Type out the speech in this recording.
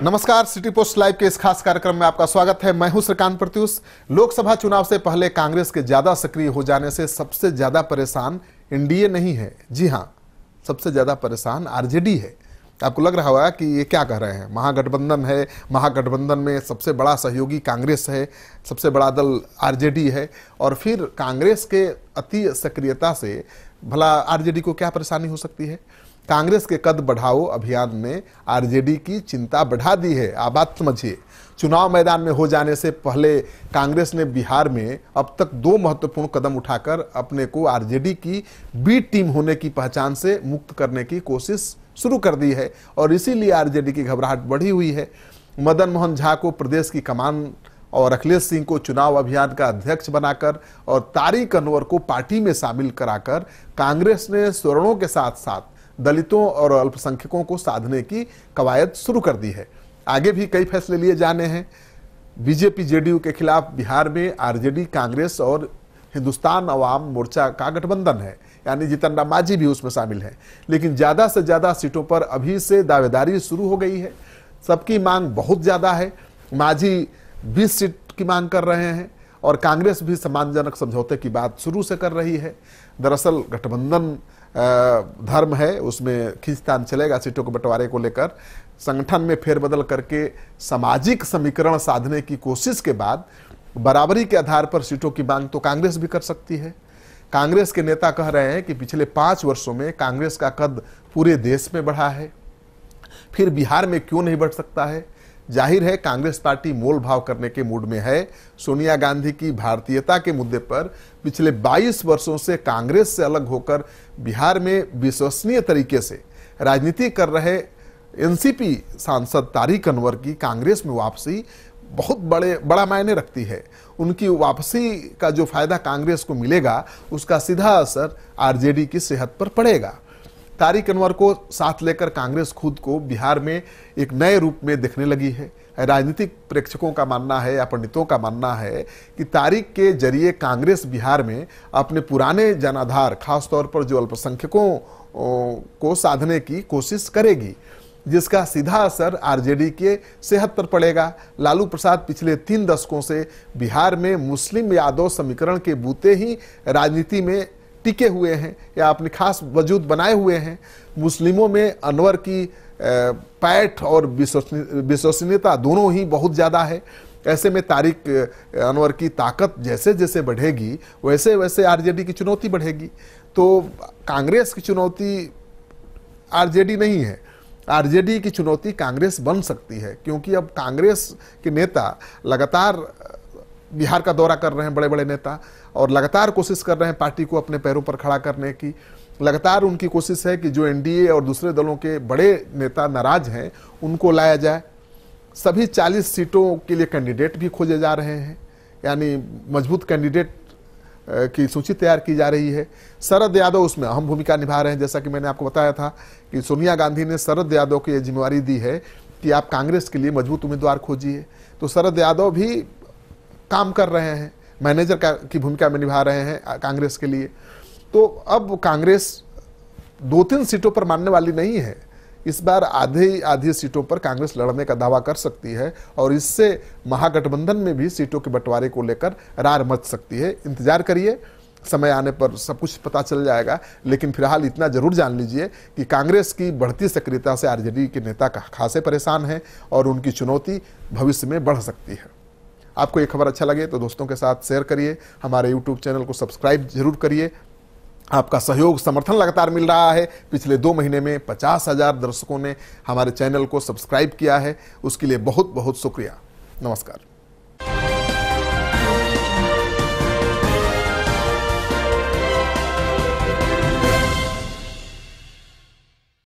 नमस्कार, city post live के इस खास कार्यक्रम में आपका स्वागत है। मैं हूं श्रीकांत प्रत्युष। लोकसभा चुनाव से पहले कांग्रेस के ज्यादा सक्रिय हो जाने से सबसे ज्यादा परेशान एनडीए नहीं है, जी हां, सबसे ज्यादा परेशान आरजेडी है। आपको लग रहा होगा कि ये क्या कह रहे हैं, महागठबंधन है, महागठबंधन में सबसे बड़ा सहयोगी कांग्रेस है, सबसे बड़ा दल आरजेडी है, और फिर कांग्रेस के अति सक्रियता से भला आरजेडी को क्या परेशानी हो सकती है। कांग्रेस के कद बढ़ाओ अभियान ने आरजेडी की चिंता बढ़ा दी है। आप बात समझिए, चुनाव मैदान में हो जाने से पहले कांग्रेस ने बिहार में अब तक 2 महत्वपूर्ण कदम उठाकर अपने को आरजेडी की बी टीम होने की पहचान से मुक्त करने की कोशिश शुरू कर दी है, और इसीलिए आरजेडी की घबराहट बढ़ी हुई है। मदन मोहन झा को प्रदेश की कमान और अखिलेश सिंह को चुनाव अभियान का अध्यक्ष बनाकर और तारिक अनवर को पार्टी में शामिल कराकर कांग्रेस ने स्वर्णों के साथ साथ दलितों और अल्पसंख्यकों को साधने की कवायद शुरू कर दी है। आगे भी कई फैसले लिए जाने हैं। बीजेपी जेडीयू के खिलाफ बिहार में आरजेडी, कांग्रेस और हिंदुस्तान अवाम मोर्चा का गठबंधन है, यानी जीतन राम मांझी भी उसमें शामिल है। लेकिन ज्यादा से ज्यादा सीटों पर अभी से दावेदारी शुरू हो गई है। सबकी मांग बहुत ज्यादा है। मांझी 20 सीट की मांग कर रहे हैं और कांग्रेस भी सम्मानजनक समझौते की बात शुरू से कर रही है। दरअसल गठबंधन धर्म है, उसमें खींचतान चलेगा सीटों के बंटवारे को लेकर। संगठन में फेरबदल करके सामाजिक समीकरण साधने की कोशिश के बाद बराबरी के आधार पर सीटों की मांग तो कांग्रेस भी कर सकती है। कांग्रेस के नेता कह रहे हैं कि पिछले 5 वर्षों में कांग्रेस का कद पूरे देश में बढ़ा है, फिर बिहार में क्यों नहीं बढ़ सकता है। जाहिर है कांग्रेस पार्टी मोल भाव करने के मूड में है। सोनिया गांधी की भारतीयता के मुद्दे पर पिछले 22 वर्षों से कांग्रेस से अलग होकर बिहार में विश्वसनीय तरीके से राजनीति कर रहे एनसीपी सांसद तारिक अनवर की कांग्रेस में वापसी बहुत बड़ा मायने रखती है। उनकी वापसी का जो फायदा कांग्रेस को मिलेगा, उसका सीधा असर आरजेडी की सेहत पर पड़ेगा। तारिक अनवर को साथ लेकर कांग्रेस खुद को बिहार में एक नए रूप में देखने लगी है। राजनीतिक प्रेक्षकों का मानना है या पंडितों का मानना है कि तारिक के जरिए कांग्रेस बिहार में अपने पुराने जनाधार, खासतौर पर जो अल्पसंख्यकों को साधने की कोशिश करेगी, जिसका सीधा असर आरजेडी के सेहत पर पड़ेगा। लालू प्रसाद पिछले 3 दशकों से बिहार में मुस्लिम यादव समीकरण के बूते ही राजनीति में टिके हुए हैं या अपनी खास वजूद बनाए हुए हैं। मुस्लिमों में अनवर की पैठ और विश्वसनीयता दोनों ही बहुत ज़्यादा है। ऐसे में तारिक अनवर की ताकत जैसे जैसे बढ़ेगी, वैसे वैसे आरजेडी की चुनौती बढ़ेगी। तो कांग्रेस की चुनौती आरजेडी नहीं है, आरजेडी की चुनौती कांग्रेस बन सकती है, क्योंकि अब कांग्रेस के नेता लगातार बिहार का दौरा कर रहे हैं, बड़े बड़े नेता, और लगातार कोशिश कर रहे हैं पार्टी को अपने पैरों पर खड़ा करने की। लगातार उनकी कोशिश है कि जो एनडीए और दूसरे दलों के बड़े नेता नाराज हैं, उनको लाया जाए। सभी 40 सीटों के लिए कैंडिडेट भी खोजे जा रहे हैं, यानी मजबूत कैंडिडेट की सूची तैयार की जा रही है। शरद यादव उसमें अहम भूमिका निभा रहे हैं। जैसा कि मैंने आपको बताया था कि सोनिया गांधी ने शरद यादव को यह जिम्मेवारी दी है कि आप कांग्रेस के लिए मजबूत उम्मीदवार खोजिए। तो शरद यादव भी काम कर रहे हैं, मैनेजर की भूमिका में निभा रहे हैं कांग्रेस के लिए। तो अब कांग्रेस 2-3 सीटों पर मानने वाली नहीं है। इस बार आधी सीटों पर कांग्रेस लड़ने का दावा कर सकती है, और इससे महागठबंधन में भी सीटों के बंटवारे को लेकर रार मच सकती है। इंतजार करिए, समय आने पर सब कुछ पता चल जाएगा। लेकिन फिलहाल इतना जरूर जान लीजिए कि कांग्रेस की बढ़ती सक्रियता से आरजेडी के नेता खासे परेशान हैं, और उनकी चुनौती भविष्य में बढ़ सकती है। आपको ये खबर अच्छा लगे तो दोस्तों के साथ शेयर करिए, हमारे यूट्यूब चैनल को सब्सक्राइब जरूर करिए। आपका सहयोग, समर्थन लगातार मिल रहा है। पिछले 2 महीने में 50,000 दर्शकों ने हमारे चैनल को सब्सक्राइब किया है, उसके लिए बहुत बहुत शुक्रिया। नमस्कार।